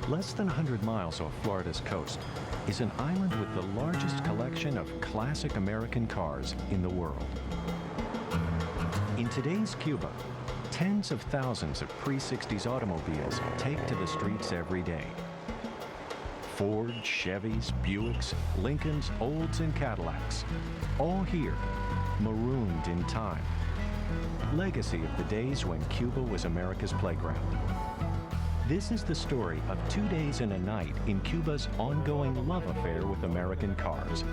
Less than 100 miles off Florida's coast is an island with the largest collection of classic American cars in the world. In today's Cuba, tens of thousands of pre-60s automobiles take to the streets every day. Ford, Chevys, Buicks, Lincolns, Olds, and Cadillacs, all here, marooned in time. Legacy of the days when Cuba was America's playground. This is the story of 2 days and a night in Cuba's ongoing love affair with American cars.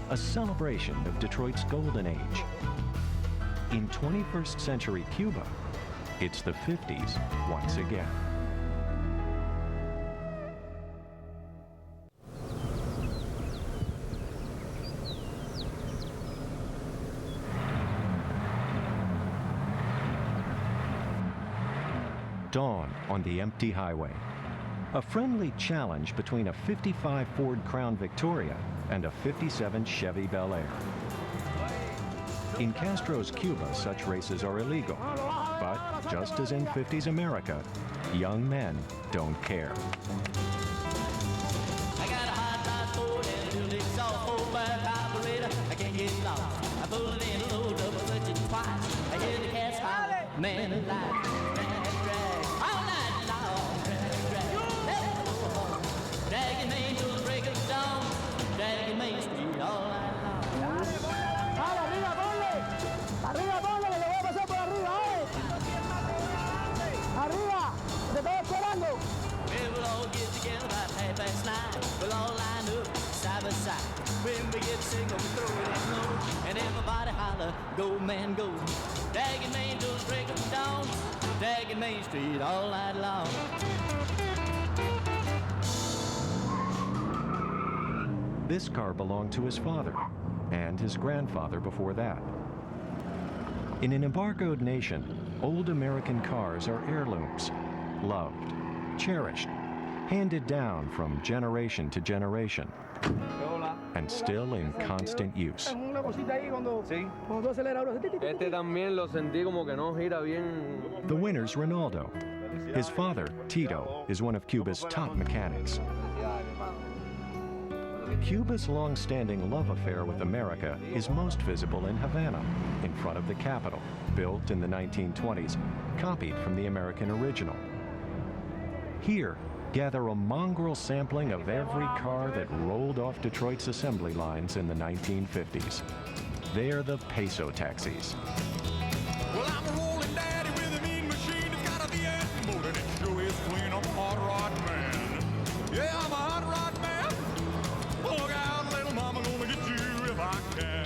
A celebration of Detroit's golden age. In 21st century Cuba, it's the 50s once again. Dawn on the empty highway. A friendly challenge between a 55 Ford Crown Victoria and a 57 Chevy Bel Air. In Castro's Cuba, such races are illegal. But just as in 50s America, young men don't care. I got a hot rod Ford and a little exhaust 4x carburetor. I can't get lost. I pull it in a low double clutch it twice. I hear the cats holler, man alive. Dragging Main till the break of dawn, dragging Main Street all night long. ¡Dale, arriba, ponle! ¡Arriba, ponle, que lo voy a pasar por arriba, ¡Arriba! ¡Te estoy esperando! Well, we'll all get together about 9:30. We'll all line up side by side. When we get signal, we throw it in low, and everybody holler, go, man, go. Dragging Main till the break of dawn, dragging Main Street all night long. This car belonged to his father, and his grandfather before that. In an embargoed nation, old American cars are heirlooms, loved, cherished, handed down from generation to generation, and still in constant use. Sí. Este también lo sentí como que no gira bien. The winner's Ronaldo. His father, Tito, is one of Cuba's top mechanics. Cuba's long-standing love affair with America is most visible in Havana, in front of the Capitol, built in the 1920s, copied from the American original. Here, gather a mongrel sampling of every car that rolled off Detroit's assembly lines in the 1950s. They're the peso taxis. Well, I'm a rolling daddy with a mean machine. It's got a V8 motor and it sure is clean. I'm a hot rod man. Yeah, I'm a hot rod man. Look out, little mama, gonna get you if I can.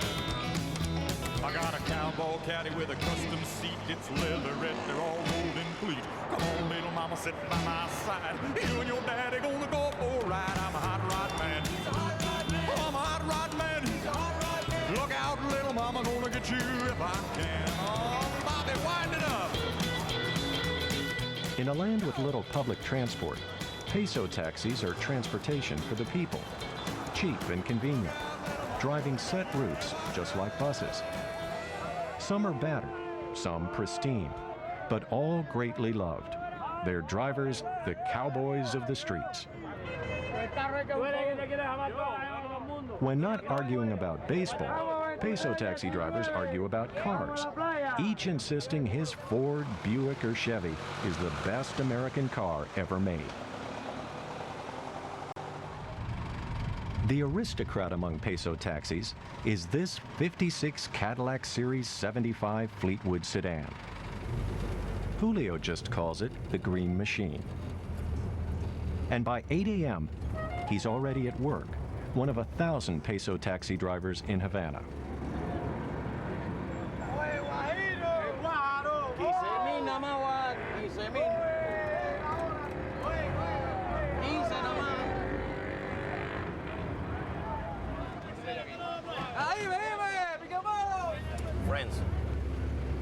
I got a cowboy caddy with a custom seat. It's leatherette, they're all rolled in cleat. Come on, little mama, sit by my side. You and your daddy gonna go for a ride. I'm a hot rod man. I'm a hot rod man. Look out, little mama, gonna get you if I can. Oh, Bobby, wind it up. In a land with little public transport, peso taxis are transportation for the people. Cheap and convenient, driving set routes just like buses. Some are battered, some pristine, but all greatly loved. Their drivers, the cowboys of the streets. When not arguing about baseball, peso taxi drivers argue about cars, each insisting his Ford, Buick, or Chevy is the best American car ever made. The aristocrat among peso taxis is this 56 Cadillac Series 75 Fleetwood sedan. Julio just calls it the Green Machine. And by 8 a.m., he's already at work, one of 1,000 peso taxi drivers in Havana. Friends,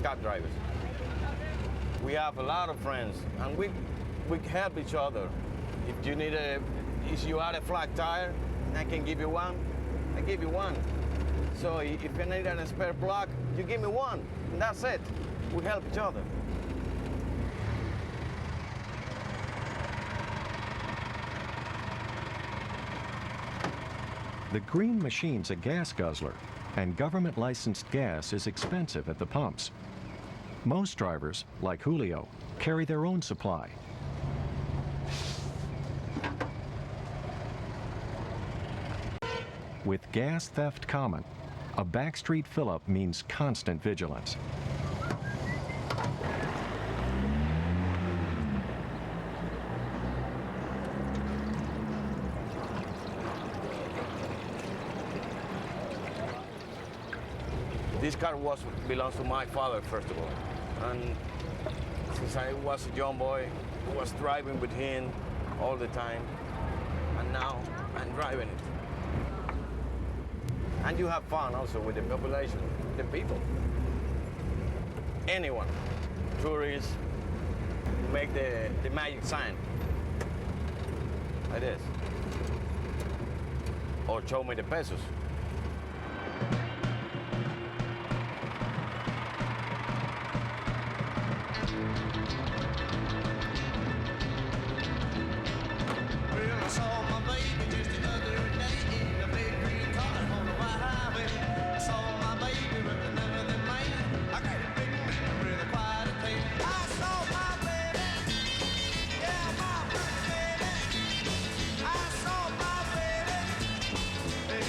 cab drivers. We have a lot of friends, and we help each other. If you need if you had a flat tire, I can give you one. I give you one. So if you need a spare plug, you give me one, and that's it. We help each other. The green machine's a gas guzzler, and government-licensed gas is expensive at the pumps. Most drivers, like Julio, carry their own supply. With gas theft common, a backstreet fill-up means constant vigilance. This car belongs to my father, first of all. And since I was a young boy, I was driving with him all the time. And now I'm driving it. And you have fun also with the population, the people. Anyone, tourists, make the magic sign, like this. Or show me the pesos. Well, I saw my baby just the other day in a big green car on the white highway. I saw my baby with another man. I got a big man with a quiet tail. I saw my baby, yeah, my pretty baby. I saw my baby in a big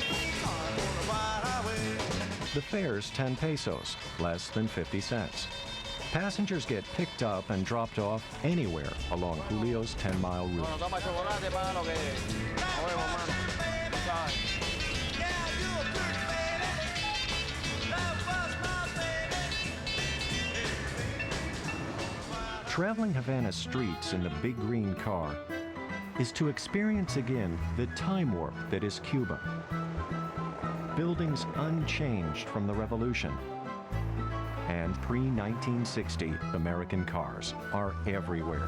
green car on the white highway. The fare's 10 pesos, less than 50 cents. Passengers get picked up and dropped off anywhere along Julio's 10-mile route. Toma chocolate para lo que nos vemos, mano. ¿Sabes? Yeah, you a pretty baby. That was my baby. Traveling Havana's streets in the big green car is to experience again the time warp that is Cuba. Buildings unchanged from the revolution. And pre-1960 American cars are everywhere.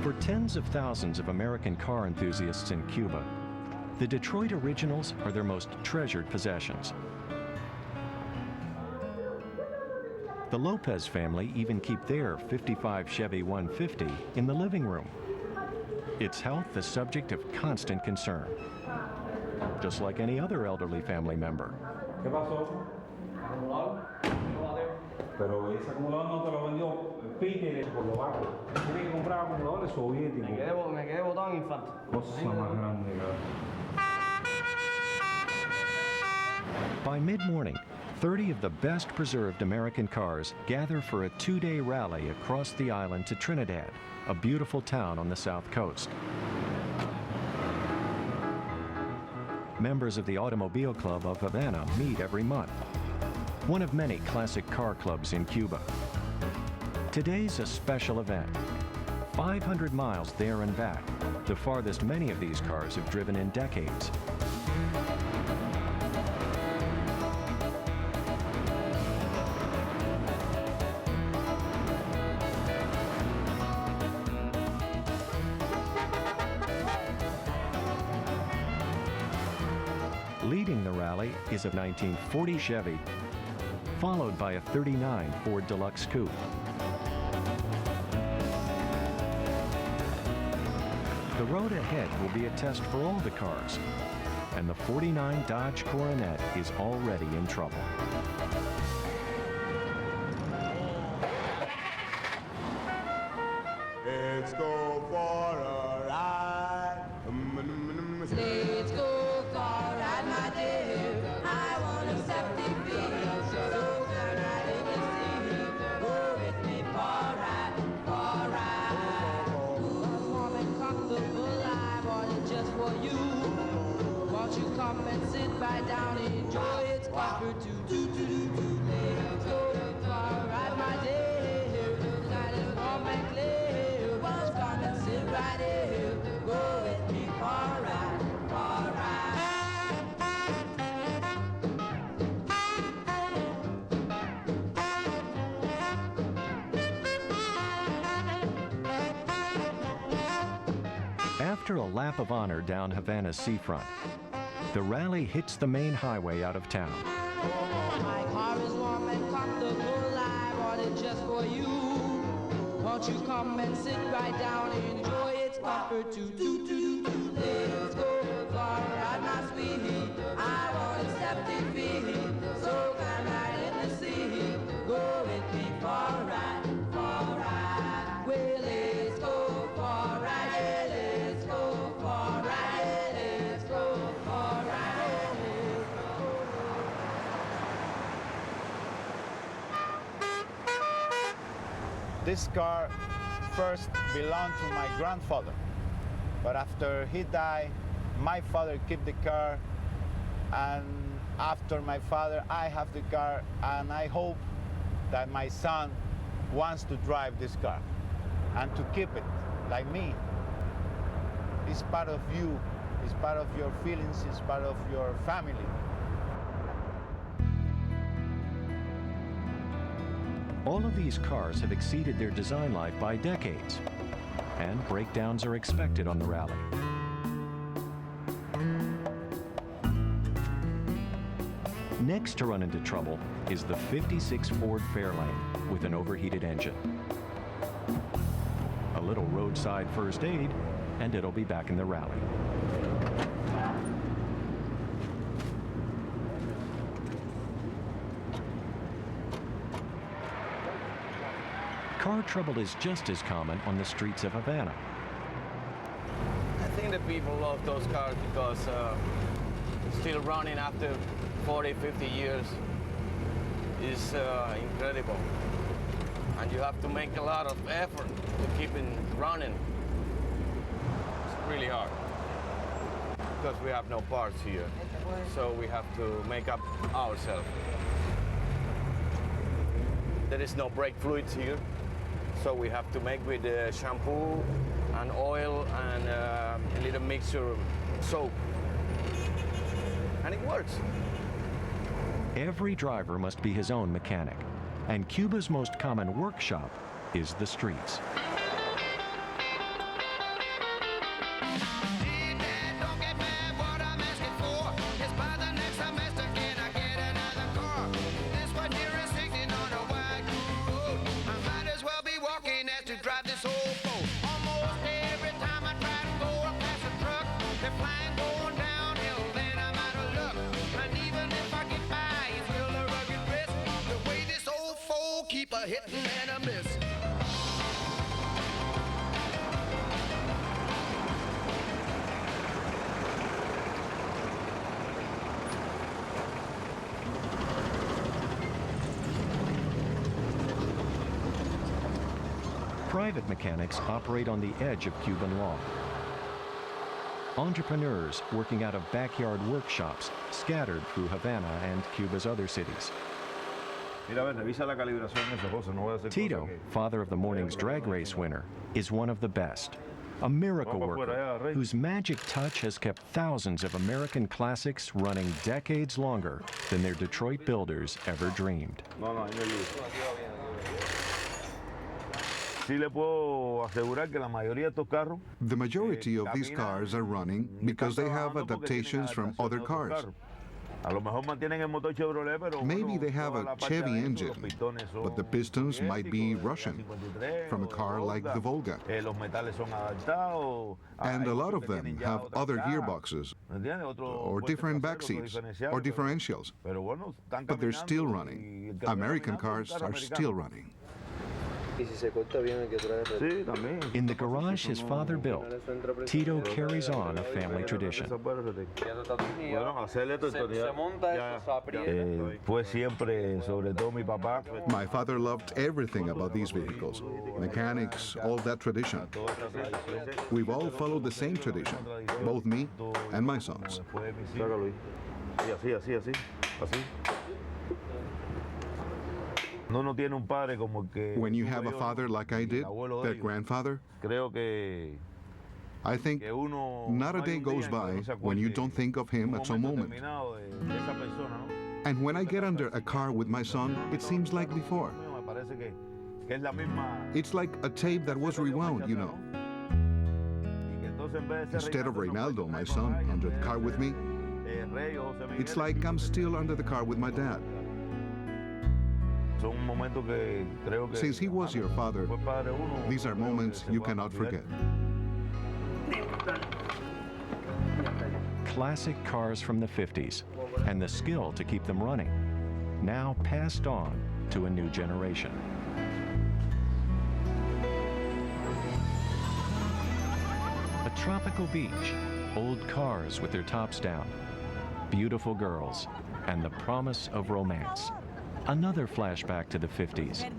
For tens of thousands of American car enthusiasts in Cuba, the Detroit Originals are their most treasured possessions. The Lopez family even keep their 55 Chevy 150 in the living room. Its health the subject of constant concern, just like any other elderly family member. ¿Qué pasó? ¿Acumulador? Pero ese acumulador no te lo vendió Peter por lo bajo. Tiene que comprar acumuladores soviéticos. Me quedé botado en infarto. Cosa más grande, By mid-morning, 30 of the best preserved American cars gather for a 2-day rally across the island to Trinidad, a beautiful town on the south coast. Members of the Automobile Club of Havana meet every month, one of many classic car clubs in Cuba. Today's a special event. 500 miles there and back, the farthest many of these cars have driven in decades. Leading the rally is a 1940 Chevy, followed by a 39 Ford Deluxe Coupe. The road ahead will be a test for all the cars, and the 49 Dodge Coronet is already in trouble. Let's go for a ride. Let's go for a ride, my dear. I want to set the field. So come right in the sea. Go with me for a ride, for a ride. Ooh, woman, comfortable, I bought it just for you. Won't you come and sit right down, enjoy its comfort too. Let's go for a ride, my dear. Tonight is warm and clear. Won't you come and sit right here? Go with me for a ride, for a ride. After a lap of honor down Havana's seafront, the rally hits the main highway out of town. My car is warm and comfortable. I bought it just for you. Won't you come and sit right down and enjoy its comfort too? Let's go for a ride, my sweetie. I want a septic fee, so come right in the sea. Go with me for a ride, for a ride. Well, let's go for a ride, yeah, let's go for a ride, yeah, let's go for a ride, let's go. This car first belonged to my grandfather, but after he died, my father kept the car, and after my father, I have the car, and I hope that my son wants to drive this car and to keep it like me. It's part of you, it's part of your feelings, it's part of your family. All of these cars have exceeded their design life by decades, and breakdowns are expected on the rally. Next to run into trouble is the 56 Ford Fairlane with an overheated engine. A little roadside first aid, and it'll be back in the rally. Car trouble is just as common on the streets of Havana. I think that people love those cars because still running after 40, 50 years is incredible. And you have to make a lot of effort to keep it running. It's really hard because we have no parts here. So we have to make up ourselves. There is no brake fluids here. So we have to make with shampoo and oil and a little mixture of soap. And it works. Every driver must be his own mechanic, and Cuba's most common workshop is the streets. Hitting and a miss. Private mechanics operate on the edge of Cuban law. Entrepreneurs working out of backyard workshops scattered through Havana and Cuba's other cities. Tito, father of the morning's drag race winner, is one of the best. A miracle worker whose magic touch has kept thousands of American classics running decades longer than their Detroit builders ever dreamed. The majority of these cars are running because they have adaptations from other cars. Maybe they have a Chevy engine, but the pistons might be Russian, from a car like the Volga. And a lot of them have other gearboxes, or different back seats, or differentials. But they're still running. American cars are still running. In the garage his father built, Tito carries on a family tradition. My father loved everything about these vehicles, mechanics, all that tradition. We've all followed the same tradition, both me and my sons. When you have a father like I did, their grandfather, I think not a day goes by when you don't think of him at some moment. And when I get under a car with my son, it seems like before. It's like a tape that was rewound, you know. Instead of Reynaldo, my son, under the car with me, it's like I'm still under the car with my dad. Since he was your father, these are moments you cannot forget. Classic cars from the 50s and the skill to keep them running, now passed on to a new generation. A tropical beach, old cars with their tops down, beautiful girls, and the promise of romance. Another flashback to the 50s,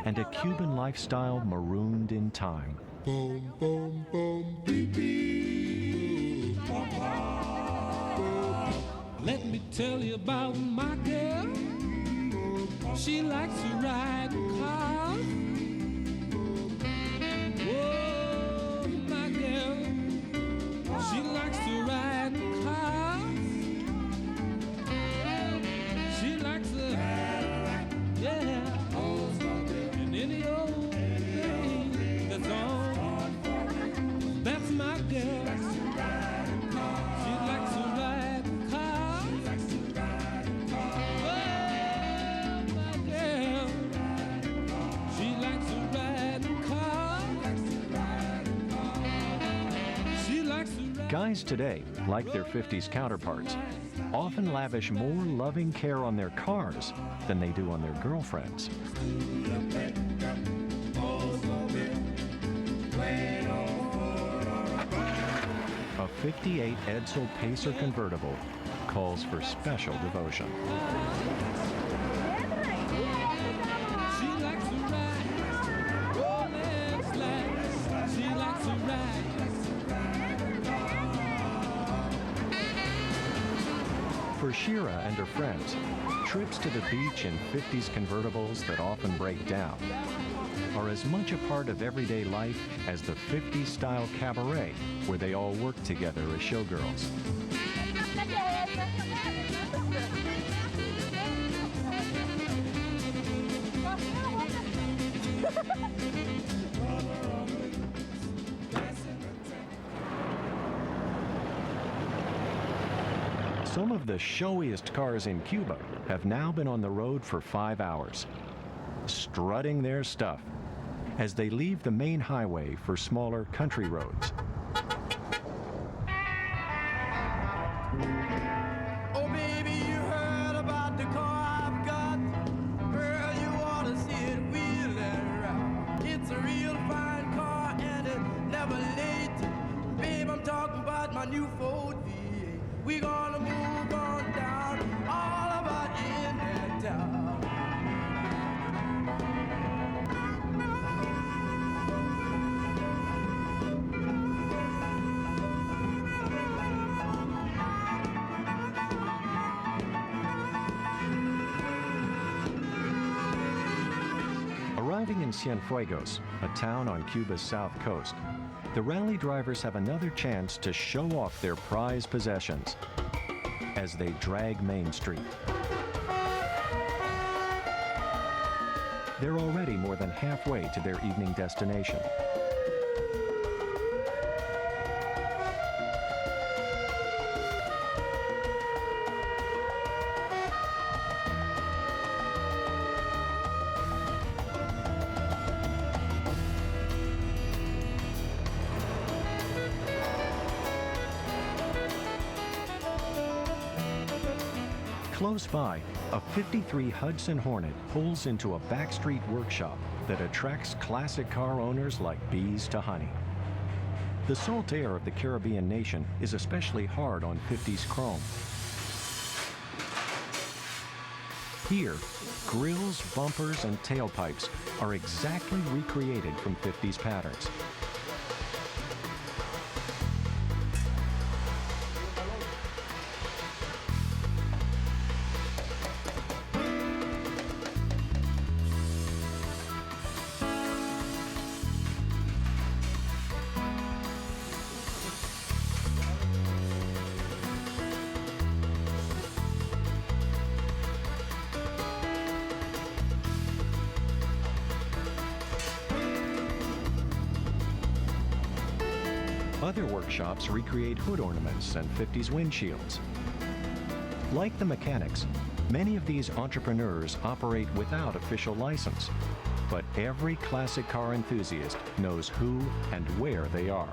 and a Cuban lifestyle marooned in time. Boom, boom, boom, beep, beep. Let me tell you about my girl. She likes to ride cars. Oh, my girl. She likes to ride cars. She likes to, yeah, and any old thing that's on. That's my girl. She likes to ride cars. Oh, my girl. She likes to ride cars. She likes to ride. Guys today, like their 50s counterparts, often lavish more loving care on their cars than they do on their girlfriends. A 58 Edsel Pacer convertible calls for special devotion. She likes to ride. Oh, let's slide. She likes to ride. For Shira and her friends, trips to the beach in 50s convertibles that often break down are as much a part of everyday life as the 50s style cabaret where they all work together as showgirls. Some of the showiest cars in Cuba have now been on the road for 5 hours, strutting their stuff as they leave the main highway for smaller country roads. Oh, baby, you heard about the car I've got. Girl, you ought to see it wheeling around. It's a real fine car and it's never late. Babe, I'm talking about my new Ford V8. We gonna move on down, all about in that town. Arriving in Cienfuegos, a town on Cuba's south coast, the rally drivers have another chance to show off their prized possessions as they drag Main Street. They're already more than halfway to their evening destination. Close by, a 53 Hudson Hornet pulls into a backstreet workshop that attracts classic car owners like bees to honey. The salt air of the Caribbean nation is especially hard on 50s chrome. Here, grills, bumpers, and tailpipes are exactly recreated from 50s patterns. Other workshops recreate hood ornaments and 50s windshields. Like the mechanics, many of these entrepreneurs operate without official license. But every classic car enthusiast knows who and where they are.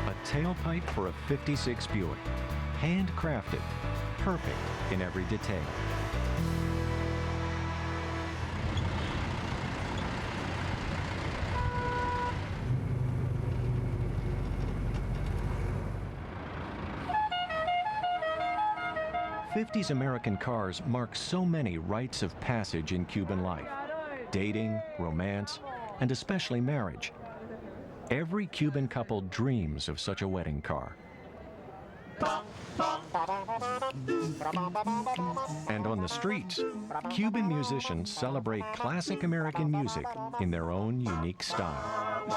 A tailpipe for a '56 Buick, handcrafted, perfect in every detail. '50s American cars mark so many rites of passage in Cuban life: dating, romance, and especially marriage. Every Cuban couple dreams of such a wedding car. And on the streets, Cuban musicians celebrate classic American music in their own unique style.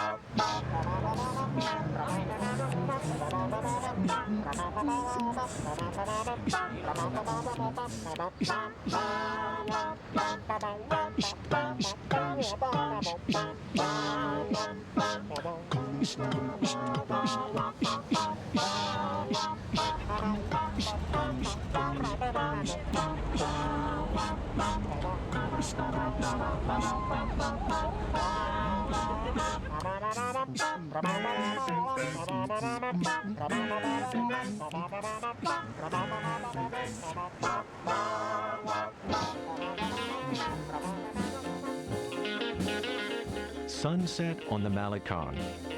Sunset on the Malecon,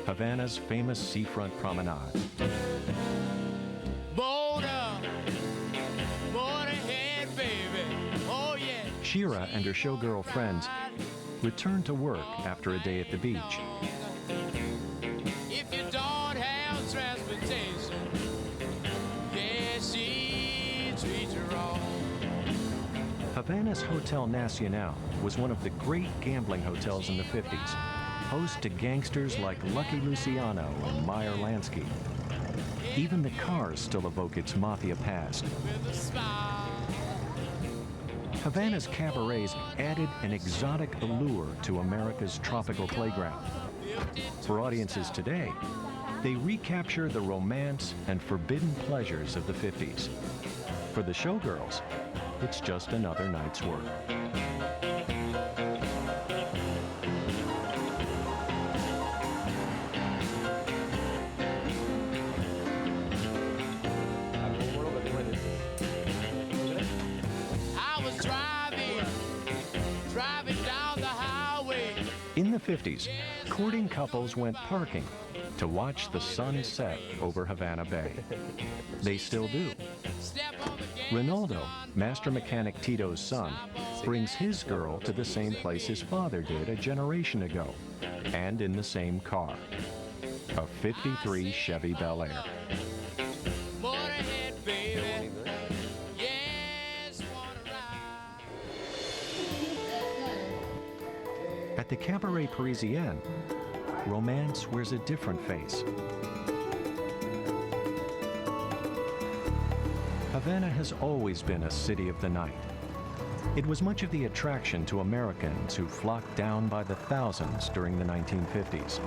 Havana's famous seafront promenade. Boat up, boat ahead, baby. Oh yeah. Shira and her showgirl friends return to work after a day at the beach. If you don't have transportation, yes, she treats you wrong. Havana's Hotel Nacional was one of the great gambling hotels in the 50s, host to gangsters like Lucky Luciano and Meyer Lansky. Even the cars still evoke its mafia past. With a smile. Havana's cabarets added an exotic allure to America's tropical playground. For audiences today, they recapture the romance and forbidden pleasures of the 50s. For the showgirls, it's just another night's work. I was driving down the highway. In the 50s, courting couples went parking to watch the sun set over Havana Bay. They still do. Step on the gas. Ronaldo, master mechanic Tito's son, brings his girl to the same place his father did a generation ago, and in the same car, a '53 Chevy Bel Air. Boat ahead, baby. Yes, wanna ride. At the Cabaret Parisien, romance wears a different face. Havana has always been a city of the night. It was much of the attraction to Americans who flocked down by the thousands during the 1950s.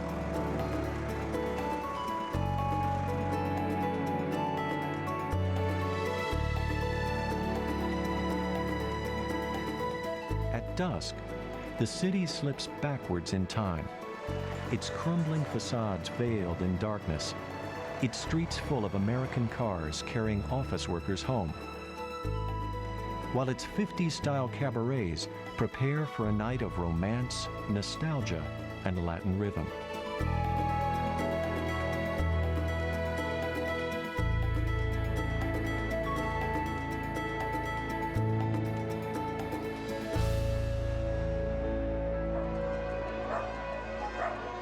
At dusk, the city slips backwards in time, its crumbling facades veiled in darkness, its streets full of American cars carrying office workers home, while its 50s-style cabarets prepare for a night of romance, nostalgia, and Latin rhythm.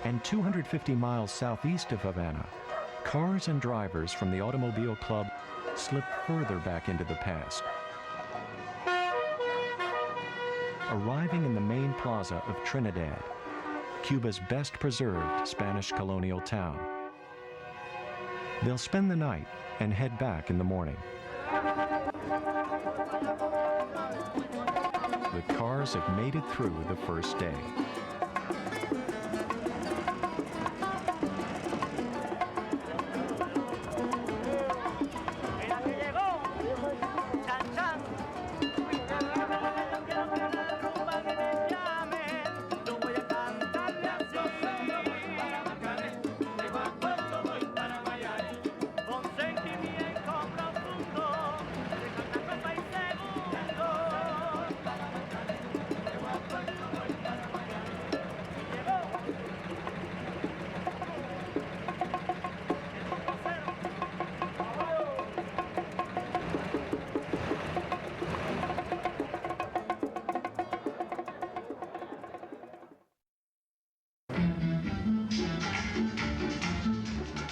And 250 miles southeast of Havana, cars and drivers from the Automobile Club slip further back into the past. Arriving in the main plaza of Trinidad, Cuba's best preserved Spanish colonial town. They'll spend the night and head back in the morning. the cars have made it through the first day.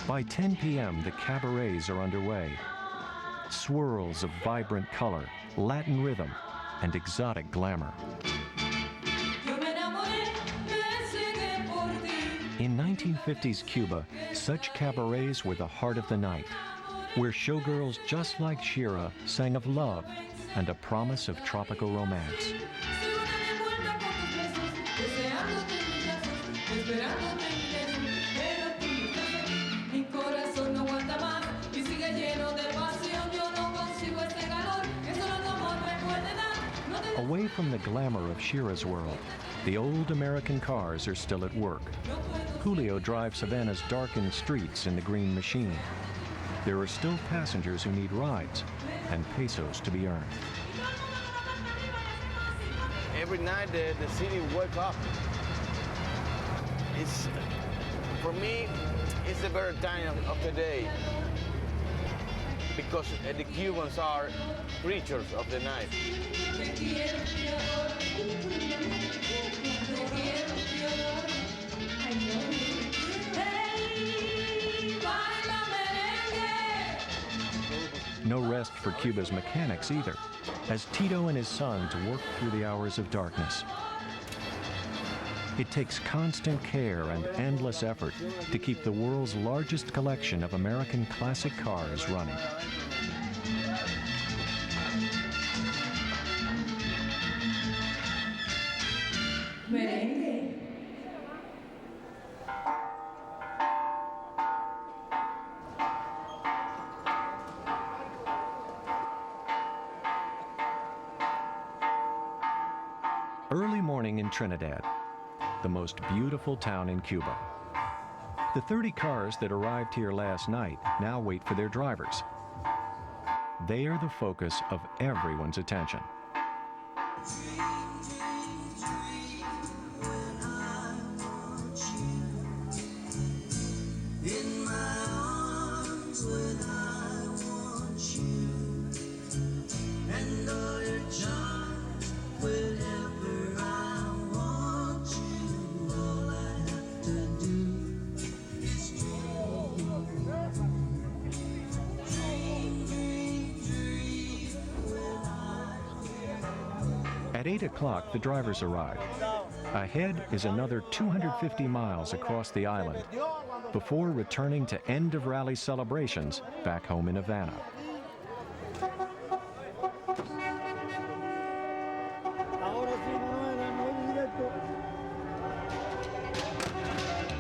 By 10 p.m., the cabarets are underway. Swirls of vibrant color, Latin rhythm, and exotic glamour. In 1950s Cuba, such cabarets were the heart of the night, where showgirls just like Shira sang of love and a promise of tropical romance. Away from the glamour of Shira's world, the old American cars are still at work. Julio drives Havana's darkened streets in the green machine. There are still passengers who need rides and pesos to be earned. Every night the city wakes up. For me, it's the better time of the day because the Cubans are creatures of the night. No rest for Cuba's mechanics either, as Tito and his sons work through the hours of darkness. It takes constant care and endless effort to keep the world's largest collection of American classic cars running. Merengue. Early morning in Trinidad, the most beautiful town in Cuba. The 30 cars that arrived here last night now wait for their drivers. They are the focus of everyone's attention. At 8 o'clock, the drivers arrive. Ahead is another 250 miles across the island before returning to end-of-rally celebrations back home in Havana.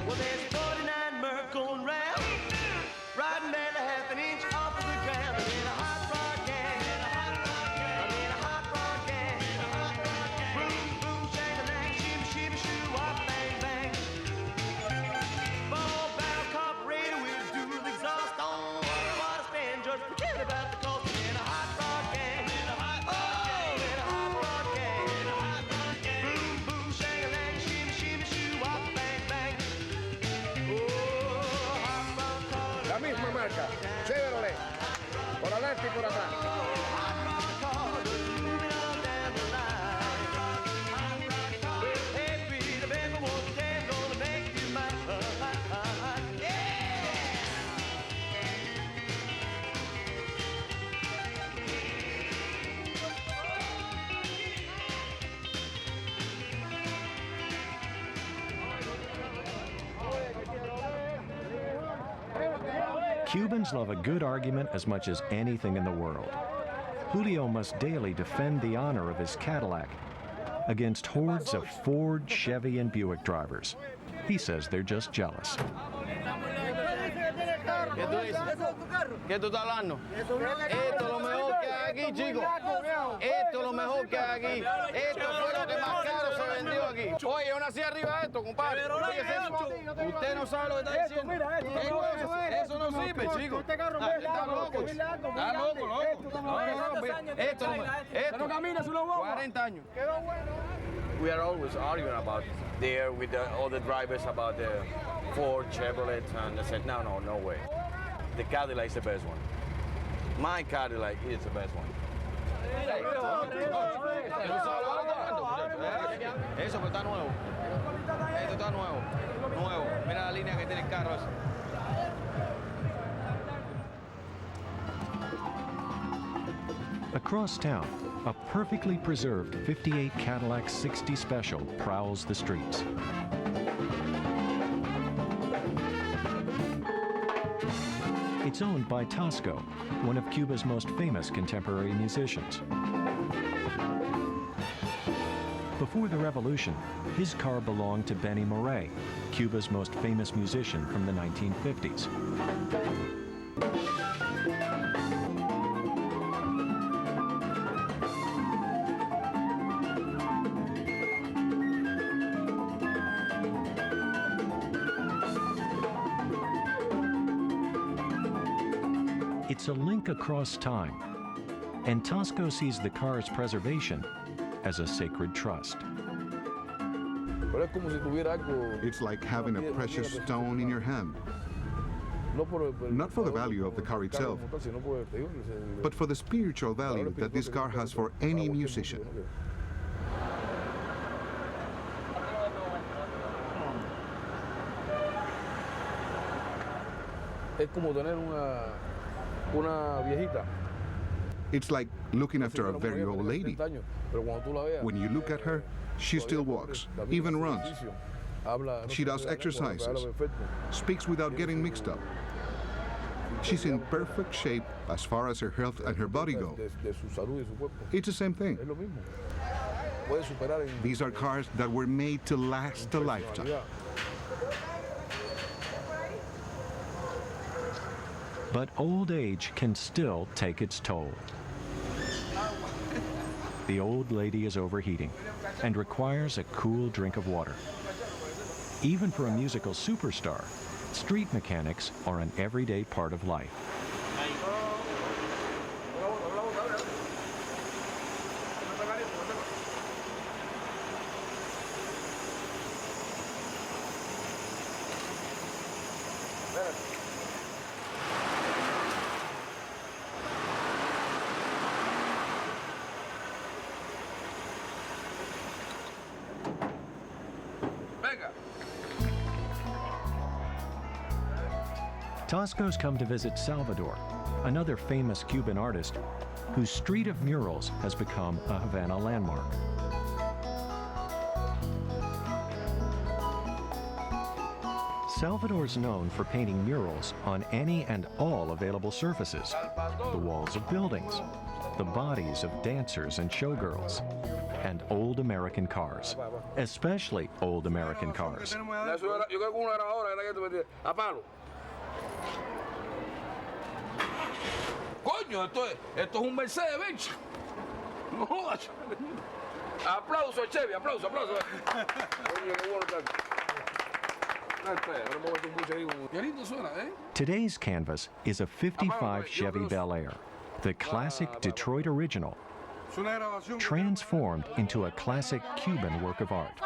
Well, there's 49 Merc going round, riding down a half an inch off of the ground. I'm in a hot rod gang, I'm in a hot rod gang, boom, boom, shang-a-lang, shimmy, shimmy, shoo, wop, bang, bang. Ball, bow, carburetor, we'll do the exhaust on. What I spend, just forget about the cost. I'm in a hot rod gang, in a hot rod gang, boom, boom, shang-a-lang, shimmy, shimmy, shoo, wop, bang, bang. La misma marca, Chevrolet, por adelante y por atrás. Cubans love a good argument as much as anything in the world. Julio must daily defend the honor of his Cadillac against hordes of Ford, Chevy, and Buick drivers. He says they're just jealous. ¿Qué tú dices? ¿Qué tú estás hablando? Esto es lo mejor que hay aquí, chicos. Esto es lo mejor que hay aquí. Esto fue lo que más caro se vendió aquí. Oye, yo nací arriba de esto, compadre. Usted no sabe lo que está diciendo. Eso no sirve, chicos. Está loco. Está loco, loco. Esto no camina su lobo. 40 años. We are always arguing about there with all the drivers about the Ford, Chevrolet, and they said, no way. The Cadillac is the best one. My Cadillac is the best one. Eso pues está nuevo. Esto está nuevo. Nuevo. Mira la línea que tiene el carro ese. Across town, a perfectly preserved 58 Cadillac 60 Special prowls the streets. It's owned by Tosco, one of Cuba's most famous contemporary musicians. Before the revolution, his car belonged to Benny Moré, Cuba's most famous musician from the 1950s. It's a link across time, and Tosco sees the car's preservation as a sacred trust. It's like having a precious stone in your hand. Not for the value of the car itself, but for the spiritual value that this car has for any musician. It's like looking after a very old lady. When you look at her, she still walks, even runs. She does exercises, speaks without getting mixed up. She's in perfect shape as far as her health and her body go. It's the same thing. These are cars that were made to last a lifetime. But old age can still take its toll. The old lady is overheating and requires a cool drink of water. Even for a musical superstar, street mechanics are an everyday part of life. Tosco's come to visit Salvador, another famous Cuban artist whose street of murals has become a Havana landmark. Salvador's known for painting murals on any and all available surfaces: the walls of buildings, the bodies of dancers and showgirls, and old American cars, especially old American cars. Coño, esto es un Mercedes-Benz. No jodas. Aplauso, Chevy, aplauso. Coño, qué bueno está. Today's canvas is a 55 Chevy Bel Air, the classic Detroit original, transformed into a classic Cuban work of art.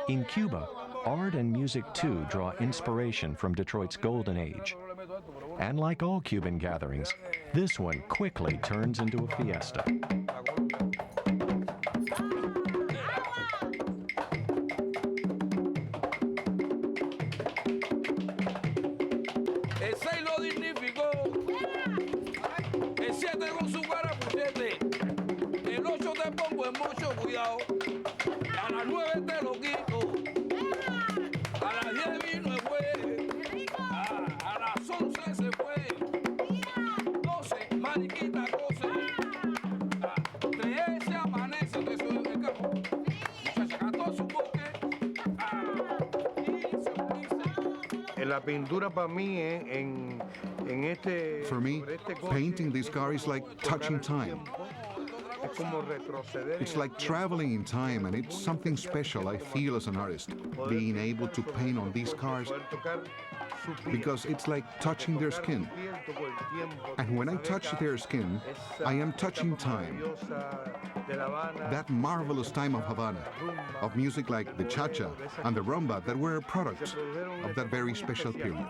In Cuba, art and music too draw inspiration from Detroit's golden age. And like all Cuban gatherings, this one quickly turns into a fiesta. El 6 lo dignificó, el 7 con su cara puchete, el 8 te pongo en mucho cuidado, a las 9 te lo quito, a las 10 vino el juez, a las 11 se fue, 12 mariquita 12, 13 amanece. For me, painting this car is like touching time. It's like traveling in time, and it's something special I feel as an artist, being able to paint on these cars, because it's like touching their skin. And when I touch their skin, I am touching time. That marvelous time of Havana, of music like the cha-cha and the rumba that were a product of that very special period.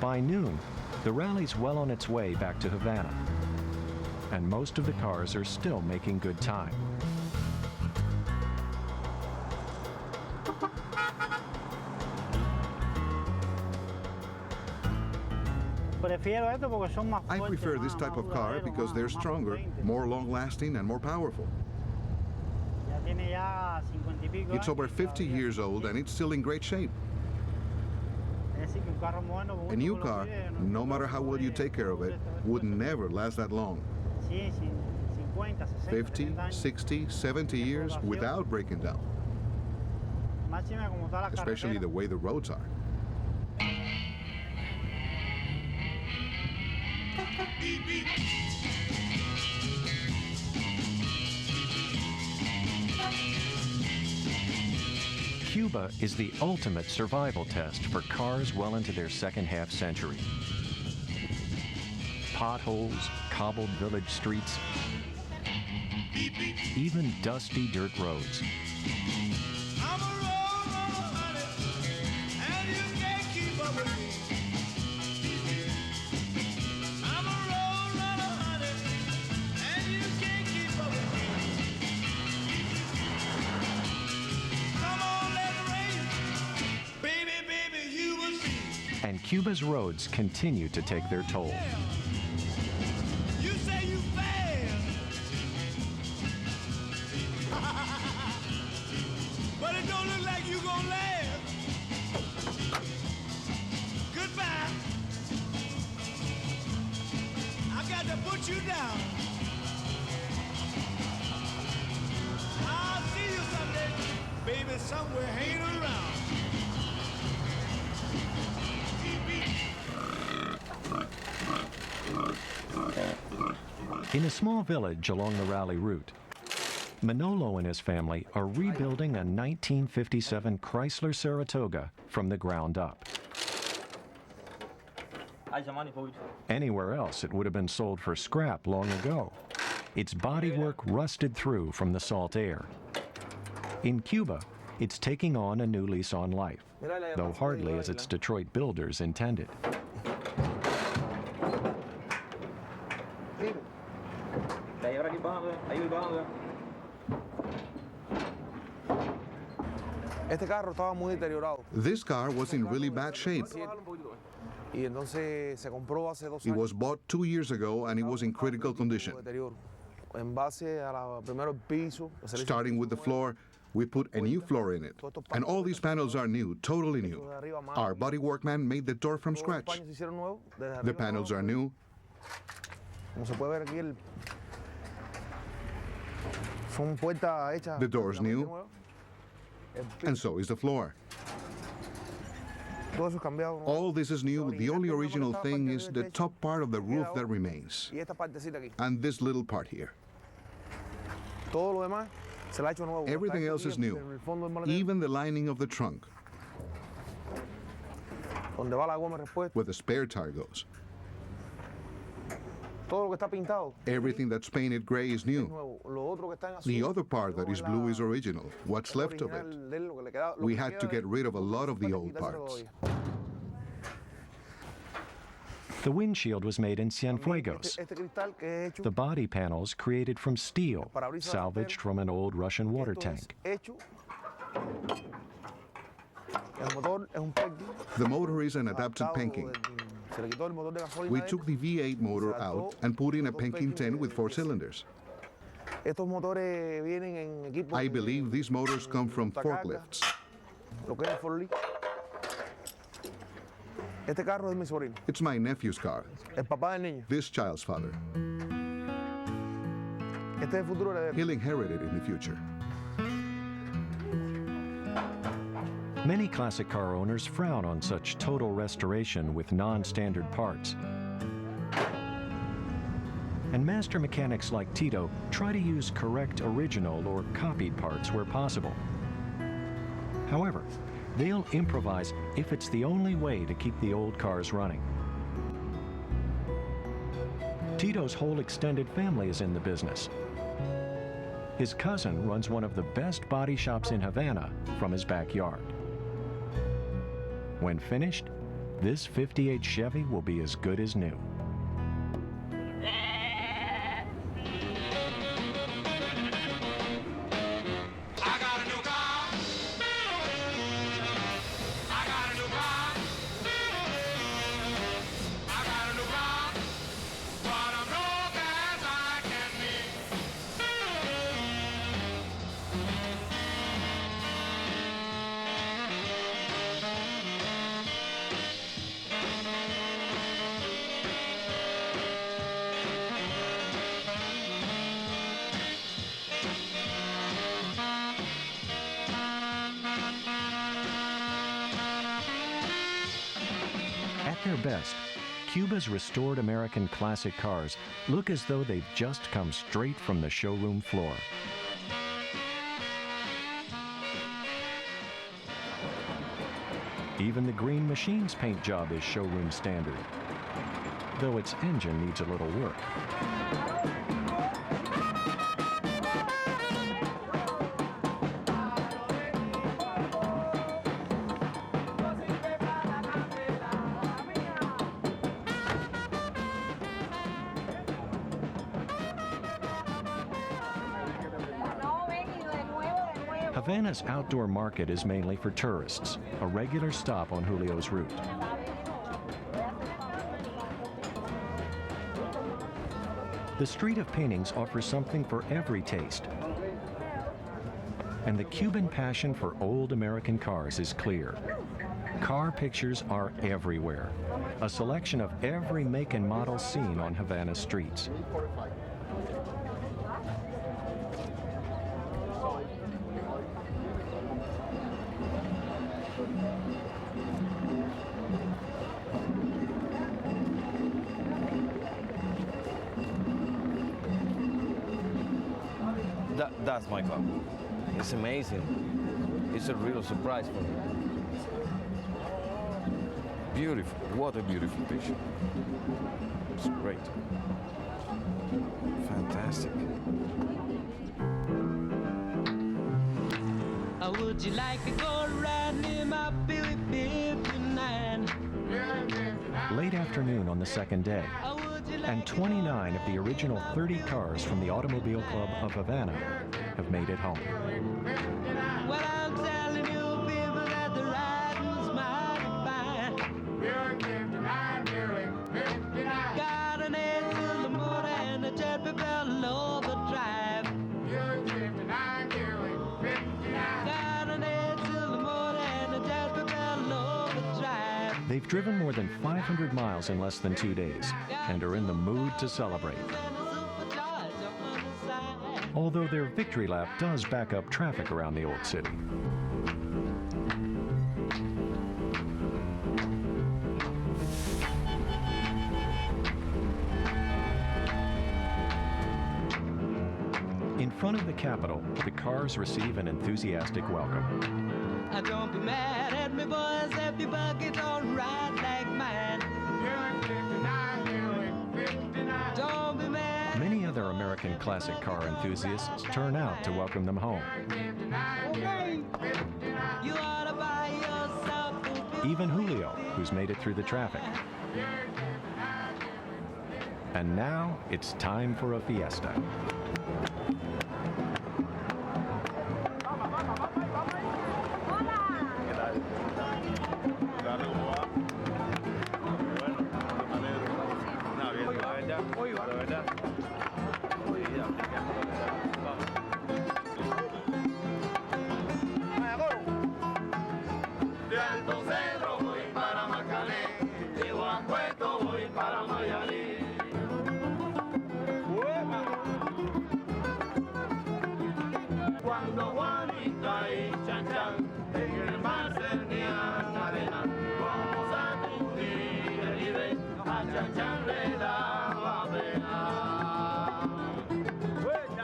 By noon, the rally's well on its way back to Havana, and most of the cars are still making good time. I prefer this type of car because they're stronger, more long-lasting, and more powerful. It's over 50 years old and it's still in great shape. A new car, no matter how well you take care of it, would never last that long. 50, 60, 70 years without breaking down. Especially the way the roads are. Cuba is the ultimate survival test for cars well into their second half century. Potholes, cobbled village streets, even dusty dirt roads. And Cuba's roads continue to take their toll. You say you failed, but it don't look like you gonna last. Goodbye. I got to put you down. I'll see you someday, baby, somewhere hanging around. In a small village along the rally route, Manolo and his family are rebuilding a 1957 Chrysler Saratoga from the ground up. Anywhere else, it would have been sold for scrap long ago. Its bodywork rusted through from the salt air. In Cuba, it's taking on a new lease on life, though hardly as its Detroit builders intended. This car was in really bad shape. It was bought 2 years ago and it was in critical condition. Starting with the floor, we put a new floor in it. And all these panels are new, totally new. Our body workman made the door from scratch. The panels are new. The door's new. And so is the floor. All this is new. The only original thing is the top part of the roof that remains. And this little part here. Everything else is new. Even the lining of the trunk, where the spare tire goes. Everything that's painted gray is new. The other part that is blue is original, what's left of it. We had to get rid of a lot of the old parts. The windshield was made in Cienfuegos. The body panels created from steel, salvaged from an old Russian water tank. The motor is an adapted Penking. We took the V8 motor out and put in a Penking 10 with 4 cylinders. Estos motores vienen en equipos. I believe these motors come from forklifts. Lo que es el forklift. Este carro es mi sobrino. It's my nephew's car. El papá del niño. This child's father. Este es el futuro heredero. He'll inherit it in the future. Many classic car owners frown on such total restoration with non-standard parts. And master mechanics like Tito try to use correct original or copied parts where possible. However, they'll improvise if it's the only way to keep the old cars running. Tito's whole extended family is in the business. His cousin runs one of the best body shops in Havana from his backyard. When finished, this 58 Chevy will be as good as new. At their best, Cuba's restored American classic cars look as though they've just come straight from the showroom floor. Even the Green Machine's paint job is showroom standard, though its engine needs a little work. Havana's outdoor market is mainly for tourists, a regular stop on Julio's route. The Street of Paintings offers something for every taste. And the Cuban passion for old American cars is clear. Car pictures are everywhere, a selection of every make and model seen on Havana's streets. That's my car. It's amazing. It's a real surprise for me. Beautiful. What a beautiful picture. It's great. Fantastic. Would you like to go riding in my Billy 59? Late afternoon on the second day, and 29 of the original 30 cars from the Automobile Club of Havana have made it home. Well, I'm telling you, people, that the ride was mighty fine. Buick 59, Buick 59. Got an 8-cylinder motor and a jet propelled overdrive. Buick 59, Buick 59. Got an 8-cylinder motor and a jet propelled overdrive. They've driven more than 500 miles in less than 2 days and are in the mood to celebrate. Although their victory lap does back up traffic around the old city. In front of the Capitol, the cars receive an enthusiastic welcome. Don't be mad at me, boys, if your bucket don't ride like mine. Don't be mad. Many other American classic car enthusiasts turn out to welcome them home. You ought to buy yourself. Even Julio, who's made it through the traffic. And now it's time for a fiesta. La verdad,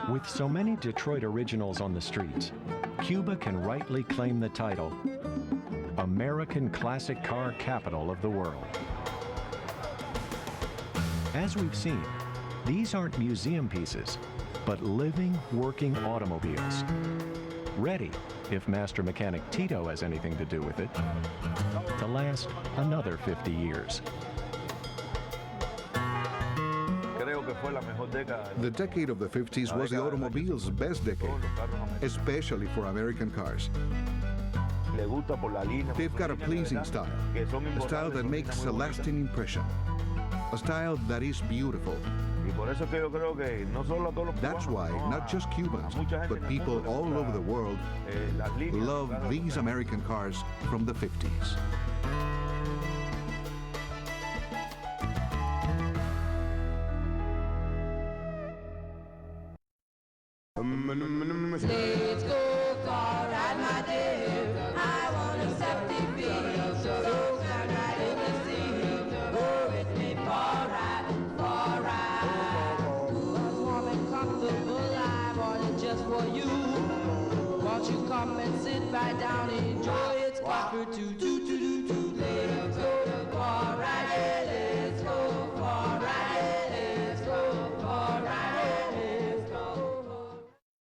With so many Detroit originals on the streets, Cuba can rightly claim the title American Classic Car Capital of the World. As we've seen, these aren't museum pieces, but living, working automobiles. Ready, if Master Mechanic Tito has anything to do with it, to last another 50 years. The decade of the 50s was the automobile's best decade, especially for American cars. They've got a pleasing style, a style that makes a lasting impression, a style that is beautiful. That's why not just Cubans, but people all over the world love these American cars from the 50s. Let's go car ride, my dear. I want to set the beat. So come right in the sea. Go with me for a ride. Ooh, warm and comfortable, I bought it just for you. Won't you come and sit right down, enjoy its comfort too.